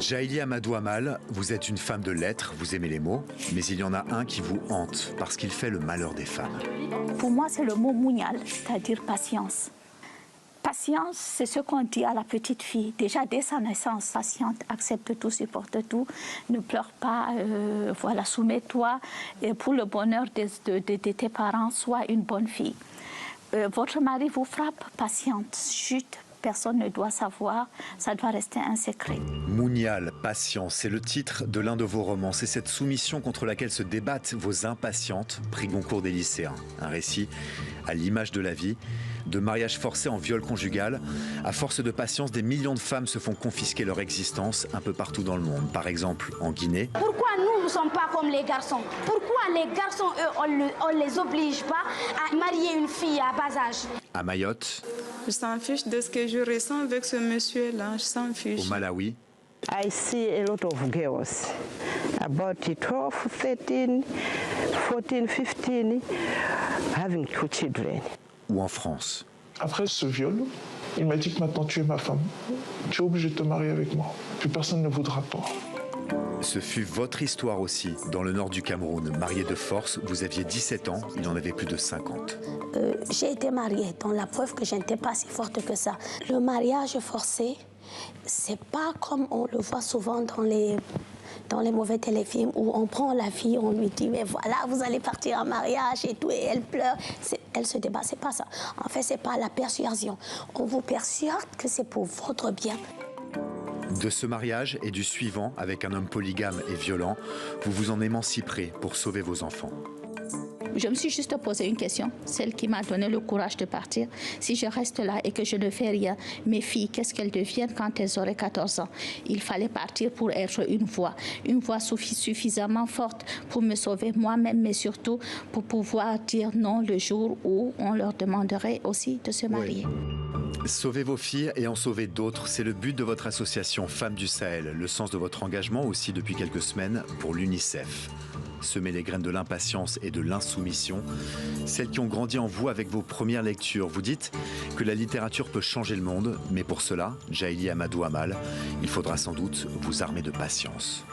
Djaïli Amadou Amal, vous êtes une femme de lettres, vous aimez les mots, mais il y en a un qui vous hante parce qu'il fait le malheur des femmes. Pour moi, c'est le mot mounial, c'est-à-dire patience. Patience, c'est ce qu'on dit à la petite fille. Déjà, dès sa naissance, patiente, accepte tout, supporte tout, ne pleure pas, voilà, soumets-toi. Et pour le bonheur de tes parents, sois une bonne fille. Votre mari vous frappe, patiente, chute. Personne ne doit savoir, ça doit rester un secret. Mounial, patience, c'est le titre de l'un de vos romans. C'est cette soumission contre laquelle se débattent vos impatientes, prix Goncourt des lycéens. Un récit à l'image de la vie, de mariage forcé en viol conjugal. À force de patience, des millions de femmes se font confisquer leur existence un peu partout dans le monde. Par exemple, en Guinée. Pourquoi nous ne sommes pas comme les garçons? Pourquoi les garçons, eux, on les oblige pas à marier une fille à bas âge? À Mayotte. Je s'en fiche de ce que je ressens avec ce monsieur-là, je s'en fiche. Au Malawi. I see a lot of girls, about 12, 13, 14, 15, having 2 children. Ou en France. Après ce viol, il m'a dit que maintenant tu es ma femme. Tu es obligé de te marier avec moi. Plus personne ne voudra de toi. Ce fut votre histoire aussi, dans le nord du Cameroun. Mariée de force, vous aviez 17 ans, il en avait plus de 50. J'ai été mariée, donc la preuve que je n'étais pas si forte que ça. Le mariage forcé, c'est pas comme on le voit souvent dans les mauvais téléfilms où on prend la fille, on lui dit mais voilà, vous allez partir en mariage et tout, et elle pleure. Elle se débat, c'est pas ça. En fait, c'est pas la persuasion. On vous persuade que c'est pour votre bien. De ce mariage et du suivant, avec un homme polygame et violent, vous vous en émanciperez pour sauver vos enfants. Je me suis juste posé une question, celle qui m'a donné le courage de partir. Si je reste là et que je ne fais rien, mes filles, qu'est-ce qu'elles deviennent quand elles auraient 14 ans? Il fallait partir pour être une voix suffisamment forte pour me sauver moi-même, mais surtout pour pouvoir dire non le jour où on leur demanderait aussi de se marier. Oui. Sauvez vos filles et en sauver d'autres, c'est le but de votre association Femmes du Sahel, le sens de votre engagement aussi depuis quelques semaines pour l'UNICEF. Semez les graines de l'impatience et de l'insoumission, celles qui ont grandi en vous avec vos premières lectures. Vous dites que la littérature peut changer le monde, mais pour cela, Djaïli Amadou Amal, il faudra sans doute vous armer de patience.